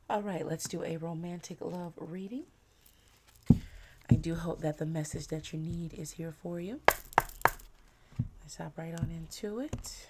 All right, let's do a romantic love reading. I do hope that the message that you need is here for you. Let's hop right on into it.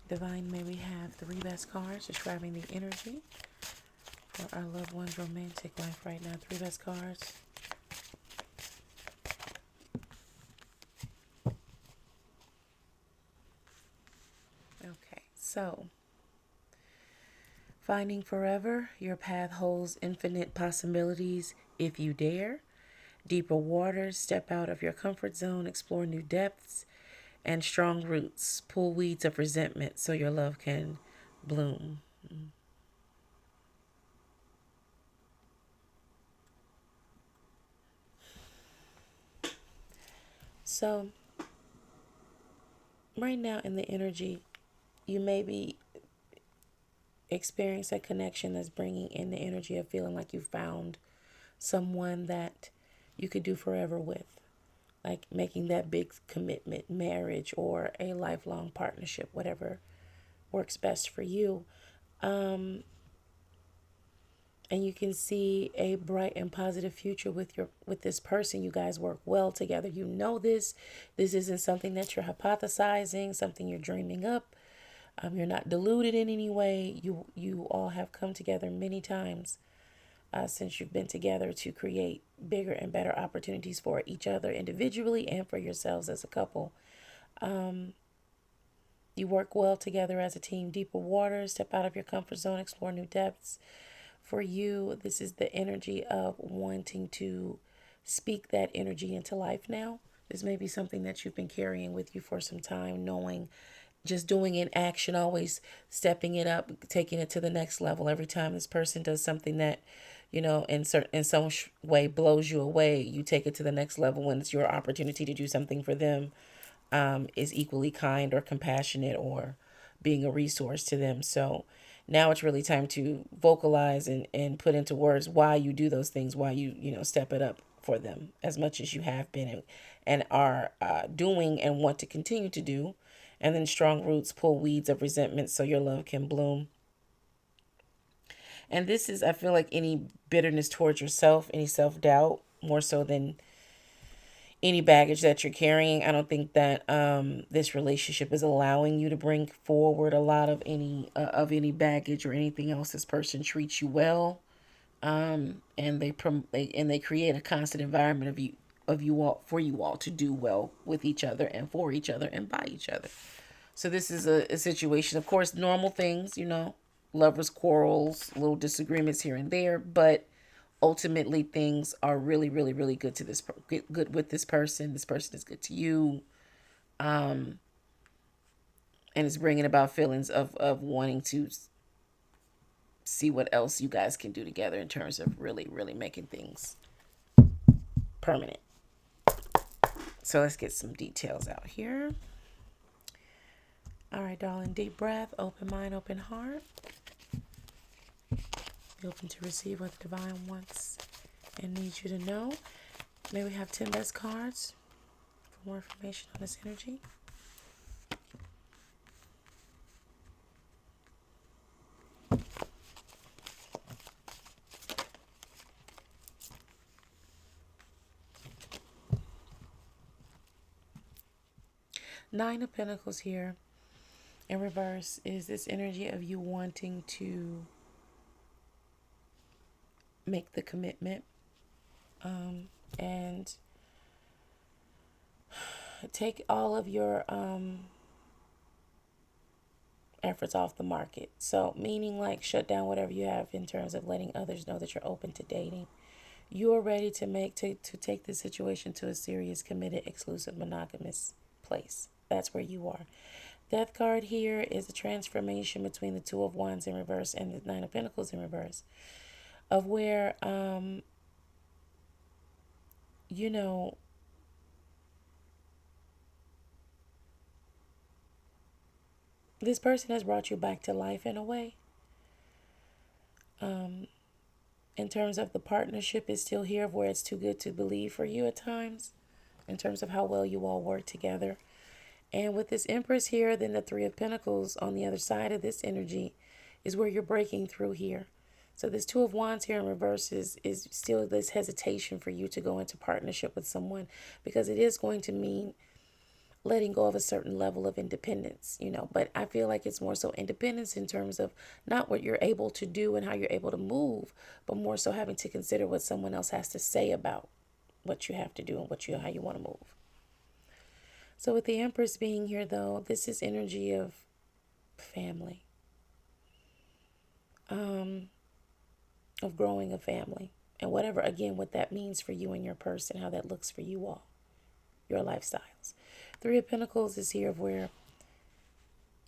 Divine, may we have three best cards describing the energy for our loved one's romantic life right now. Three best cards. Okay, so finding forever, your path holds infinite possibilities if you dare. Deeper waters, step out of your comfort zone, explore new depths, and strong roots, pull weeds of resentment so your love can bloom. So, right now in the energy, you may be experiencing a connection that's bringing in the energy of feeling like you found someone that you could do forever with, like making that big commitment, marriage, or a lifelong partnership, whatever works best for you. Um, and you can see a bright and positive future with this person. You guys work well together. You know this. This isn't something that you're hypothesizing, something you're dreaming up. You're not deluded in any way. You all have come together many times since you've been together to create bigger and better opportunities for each other individually and for yourselves as a couple. You work well together as a team. Deeper waters, step out of your comfort zone, explore new depths. For you, this is the energy of wanting to speak that energy into life now. This may be something that you've been carrying with you for some time, knowing just doing in action, always stepping it up, taking it to the next level. Every time this person does something that, in some way blows you away, you take it to the next level when it's your opportunity to do something for them, is equally kind or compassionate or being a resource to them. So now it's really time to vocalize and put into words why you do those things, why you step it up for them as much as you have been and are doing and want to continue to do. And then strong roots pull weeds of resentment so your love can bloom. And this is, I feel like, any bitterness towards yourself, any self doubt, more so than any baggage that you're carrying. I don't think that this relationship is allowing you to bring forward a lot of any baggage or anything else. This person treats you well, and they create a constant environment of you all for you all to do well with each other and for each other and by each other. So this is a situation, of course, normal things, lovers quarrels, little disagreements here and there, but ultimately things are really, really, really good to good with this person. This person is good to you, and it's bringing about feelings of wanting to see what else you guys can do together in terms of really, really making things permanent. So let's get some details out here. All right, darling, deep breath, open mind, open heart. Be open to receive what the divine wants and needs you to know. May we have 10 best cards for more information on this energy. Nine of Pentacles here in reverse is this energy of you wanting to make the commitment, and take all of your efforts off the market. So meaning like shut down whatever you have in terms of letting others know that you're open to dating. You are ready to take this situation to a serious, committed, exclusive, monogamous place. That's where you are. Death card here is a transformation between the Two of Wands in reverse and the Nine of Pentacles in reverse, of where you know this person has brought you back to life in a way. In terms of the partnership is still here, where it's too good to believe for you at times, in terms of how well you all work together. And with this Empress here, then the Three of Pentacles on the other side of this energy is where you're breaking through here. So this Two of Wands here in reverse is still this hesitation for you to go into partnership with someone, because it is going to mean letting go of a certain level of independence, but I feel like it's more so independence in terms of not what you're able to do and how you're able to move, but more so having to consider what someone else has to say about what you have to do and how you want to move. So with the Empress being here, though, this is energy of family, of growing a family, and whatever, again, what that means for you and your person, how that looks for you all, your lifestyles. Three of Pentacles is here of where,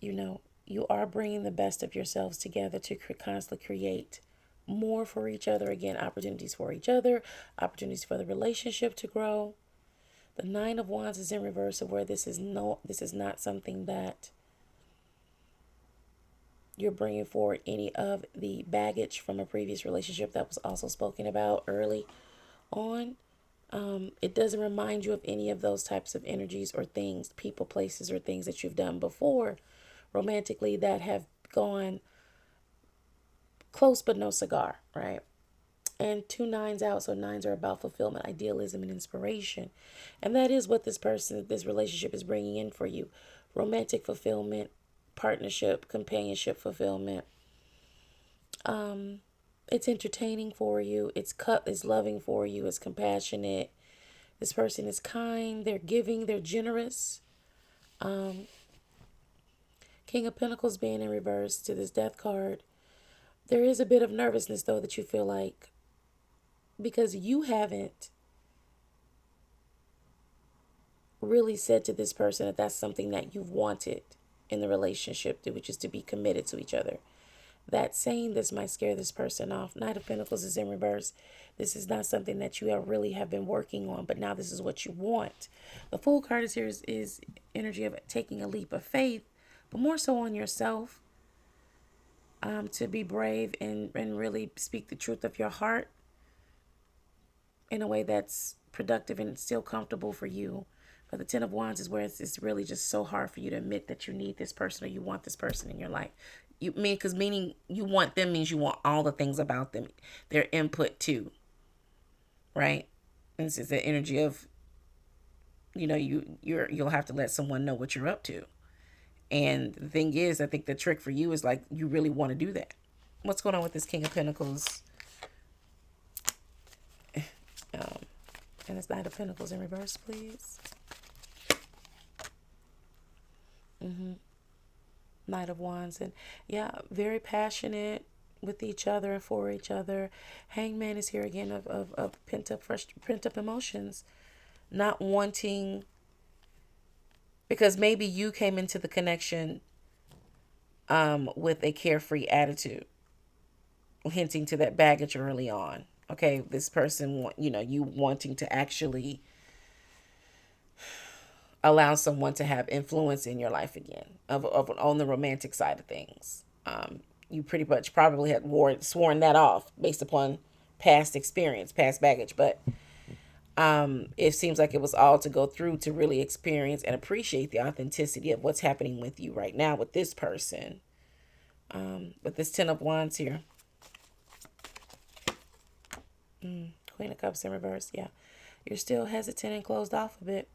you are bringing the best of yourselves together to constantly create more for each other. Again, opportunities for each other, opportunities for the relationship to grow. The Nine of Wands is in reverse of where this is not something that you're bringing forward any of the baggage from a previous relationship that was also spoken about early on. It doesn't remind you of any of those types of energies or things, people, places, or things that you've done before romantically that have gone close but no cigar, right? And 2 nines out, so nines are about fulfillment, idealism, and inspiration. And that is what this relationship is bringing in for you. Romantic fulfillment, partnership, companionship fulfillment. It's entertaining for you. It's loving for you. It's compassionate. This person is kind. They're giving. They're generous. King of Pentacles being in reverse to this Death card. There is a bit of nervousness, though, that you feel like, because you haven't really said to this person that that's something that you've wanted in the relationship, which is to be committed to each other. That saying this might scare this person off. Knight of Pentacles is in reverse. This is not something that you really have been working on, but now this is what you want. The Fool card is here is energy of taking a leap of faith, but more so on yourself, to be brave and really speak the truth of your heart in a way that's productive and still comfortable for you. But the Ten of Wands is where it's really just so hard for you to admit that you need this person or you want this person in your life. Meaning you want them means you want all the things about them, their input too, right? And this is the energy of, you'll have to let someone know what you're up to. And the thing is, I think the trick for you is like you really want to do that. What's going on with this King of Pentacles? And this Knight of Pentacles in reverse, please. Knight of Wands. And yeah, very passionate with each other and for each other. Hangman is here again of pent up emotions. Not wanting, because maybe you came into the connection with a carefree attitude, hinting to that baggage early on. Okay, this person, you wanting to actually allow someone to have influence in your life again, on the romantic side of things. You pretty much probably had sworn that off based upon past experience, past baggage, but it seems like it was all to go through to really experience and appreciate the authenticity of what's happening with you right now with this person. With this Ten of Wands here. Queen of Cups in reverse. Yeah, you're still hesitant and closed off a bit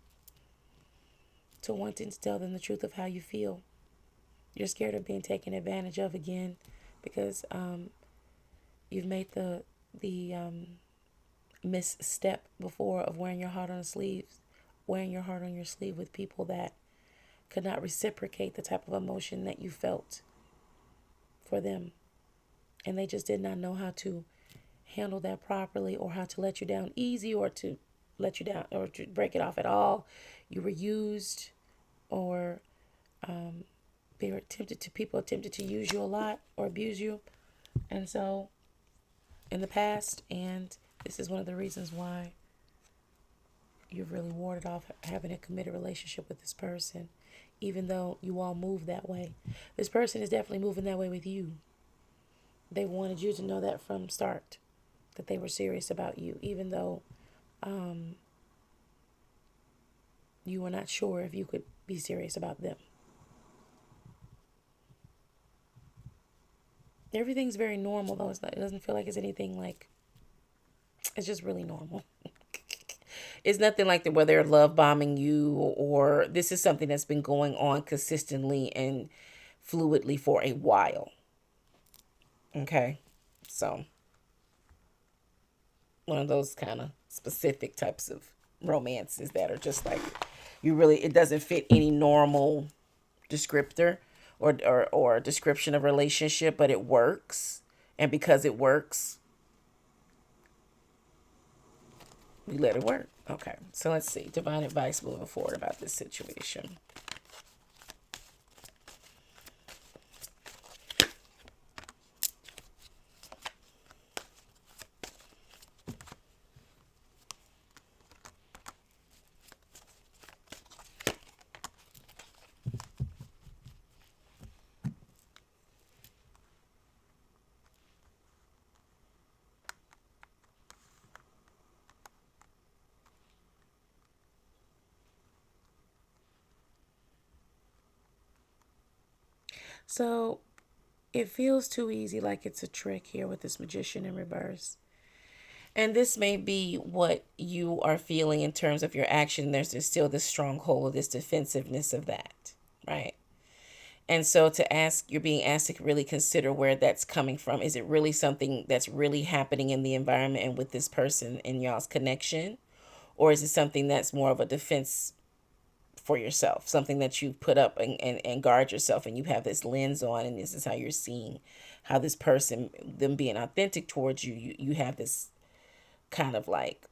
to wanting to tell them the truth of how you feel. You're scared of being taken advantage of again because you've made the misstep before of wearing your heart on your sleeve with people that could not reciprocate the type of emotion that you felt for them, and they just did not know how to handle that properly, or how to let you down easy, or to let you down, or to break it off at all. You were used, or people attempted to use you a lot or abuse you, and so in the past, and this is one of the reasons why you've really warded off having a committed relationship with this person, even though you all move that way. This person is definitely moving that way with you. They wanted you to know that from start, that they were serious about you, even though you were not sure if you could be serious about them. Everything's very normal though. It doesn't feel like it's anything like, it's just really normal. It's nothing like where they're love bombing you, or this is something that's been going on consistently and fluidly for a while. Okay. So one of those kind of specific types of romances that are just like, it doesn't fit any normal descriptor or description of relationship, but it works. And because it works, we let it work. Okay, so let's see. Divine advice moving forward about this situation. So it feels too easy, like it's a trick here with this magician in reverse. And this may be what you are feeling in terms of your action. There's still this stronghold, this defensiveness of that, right? And so you're being asked to really consider where that's coming from. Is it really something that's really happening in the environment and with this person in y'all's connection? Or is it something that's more of a defense for yourself, something that you put up and guard yourself, and you have this lens on, and this is how you're seeing how this person, them being authentic towards you, you have this kind of like,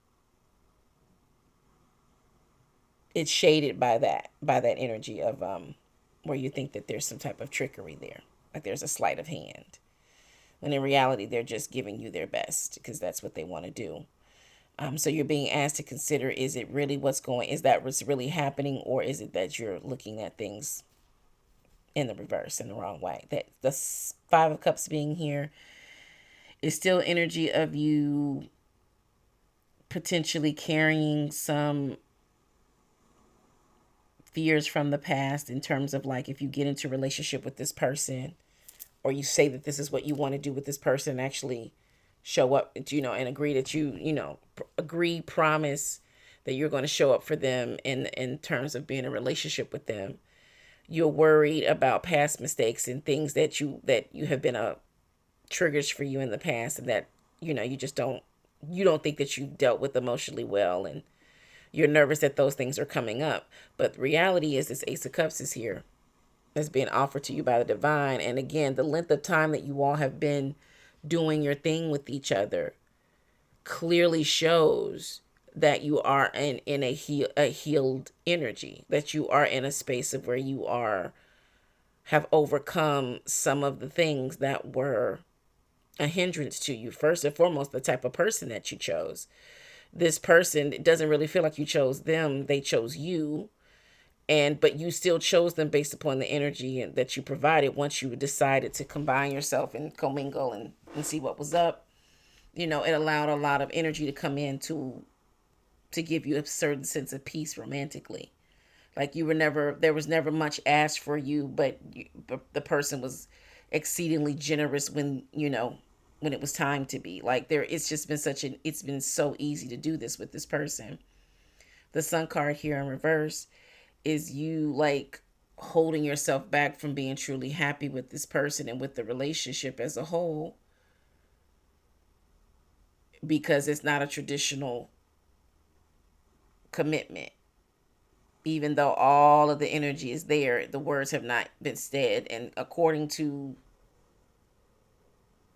it's shaded by that energy of where you think that there's some type of trickery there, like there's a sleight of hand, when in reality they're just giving you their best because that's what they want to do. So you're being asked to consider, is it really is that what's really happening, or is it that you're looking at things in the reverse, in the wrong way? That the Five of Cups being here is still energy of you potentially carrying some fears from the past, in terms of like, if you get into a relationship with this person, or you say that this is what you want to do with this person, actually show up, and agree that promise that you're going to show up for them in terms of being in a relationship with them. You're worried about past mistakes and things that you have been triggers for you in the past, and that you don't think that you've dealt with emotionally well, and you're nervous that those things are coming up. But the reality is, this Ace of Cups is here, that's being offered to you by the divine. And again, the length of time that you all have been doing your thing with each other clearly shows that you are in a healed energy, that you are in a space of where you have overcome some of the things that were a hindrance to you. First and foremost, the type of person that you chose. This person, it doesn't really feel like you chose them, they chose you. But you still chose them based upon the energy that you provided. Once you decided to combine yourself and commingle and see what was up, it allowed a lot of energy to come in to give you a certain sense of peace romantically. Like there was never much asked for you, but the person was exceedingly generous when it was time to be. Like it's just been it's been so easy to do this with this person. The Sun card here in reverse is you like holding yourself back from being truly happy with this person and with the relationship as a whole, because it's not a traditional commitment. Even though all of the energy is there, the words have not been said. And according to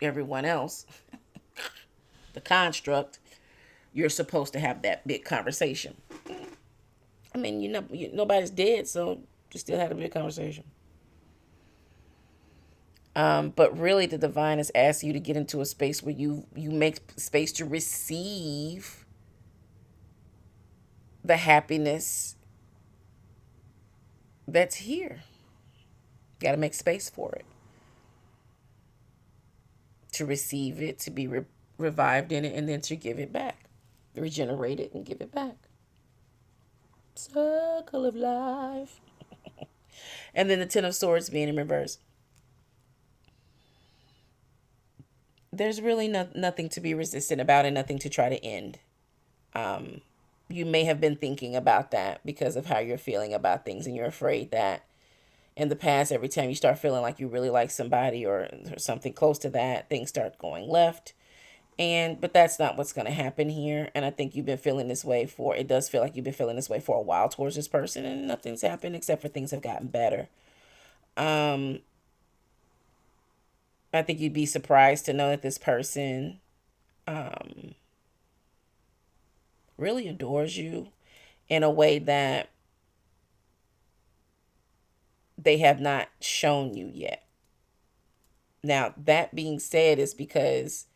everyone else, the construct, you're supposed to have that big conversation. I mean, nobody's dead, so you still have a big conversation. But really, the divine is asking you to get into a space where you make space to receive the happiness that's here. Got to make space for it, to receive it, to be revived in it, and then to give it back, regenerate it and give it back. Circle of life. And then the Ten of Swords being in reverse. there's really nothing to be resistant about and nothing to try to end. You may have been thinking about that because of how you're feeling about things, and you're afraid that in the past, every time you start feeling like you really like somebody or something close to that, things start going left. But that's not what's going to happen here. And I think you've been feeling this way it does feel like you've been feeling this way for a while towards this person, and nothing's happened except for things have gotten better. Um, I think you'd be surprised to know that this person really adores you in a way that they have not shown you yet. Now, that being said, is because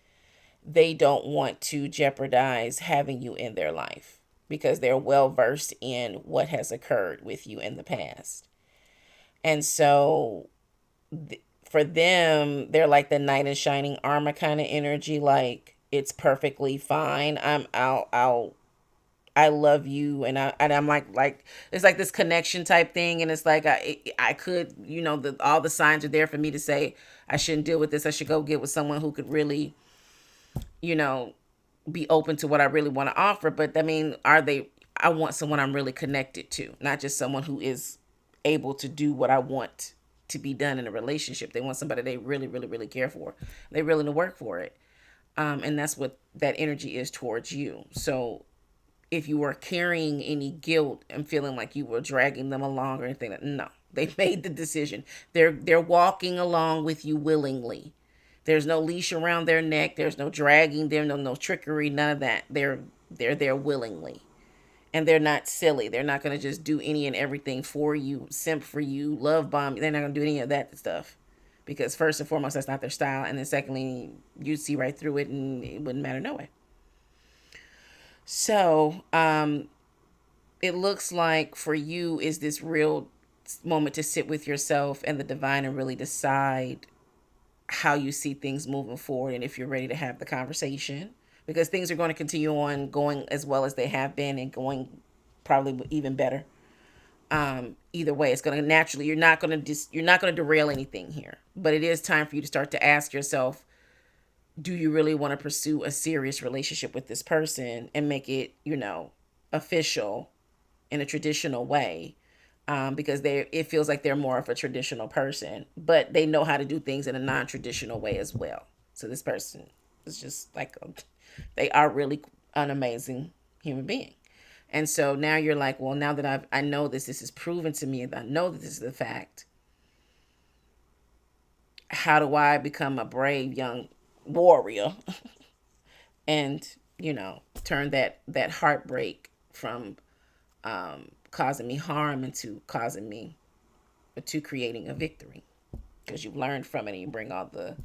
they don't want to jeopardize having you in their life because they're well versed in what has occurred with you in the past. And so for them, they're like the knight in shining armor kind of energy. Like, it's perfectly fine. I love you, and I'm like it's like this connection type thing, and it's like I could, all the signs are there for me to say I shouldn't deal with this. I should go get with someone who could really, you know, be open to what I really want to offer. But I mean, I want someone I'm really connected to, not just someone who is able to do what I want to be done in a relationship. They want somebody they really, really, really care for. They really to work for it. And that's what that energy is towards you. So if you were carrying any guilt and feeling like you were dragging them along or anything, no, they made the decision. They're walking along with you willingly. There's no leash around their neck. There's no dragging them, no trickery, none of that. They're there willingly. And they're not silly. They're not going to just do any and everything for you, simp for you, love bomb. They're not going to do any of that stuff. Because first and foremost, that's not their style. And then secondly, you'd see right through it and it wouldn't matter no way. So, it looks like for you is this real moment to sit with yourself and the divine and really decide how you see things moving forward and if you're ready to have the conversation, because things are going to continue on going as well as they have been and going probably even better. Either way, it's going to naturally, you're not going to derail anything here, but it is time for you to start to ask yourself, do you really want to pursue a serious relationship with this person and make it, official in a traditional way? Because it feels like they're more of a traditional person, but they know how to do things in a non-traditional way as well. So this person is just like, they are really an amazing human being. And so now you're like, well, now that I know this is proven to me, and I know that this is the fact, how do I become a brave young warrior and, turn that heartbreak from causing me harm into creating a victory, because you've learned from it and you bring all the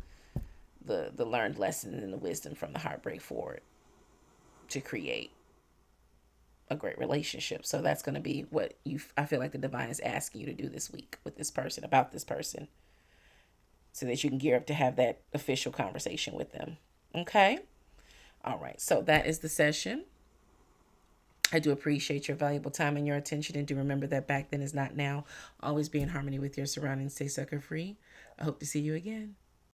learned lessons and the wisdom from the heartbreak forward to create a great relationship. So that's going to be what I feel like the divine is asking you to do this week with this person, about this person, so that you can gear up to have that official conversation with them. Okay? All right. So that is the session. I do appreciate your valuable time and your attention, and do remember that back then is not now. Always be in harmony with your surroundings. Stay sucker free. I hope to see you again.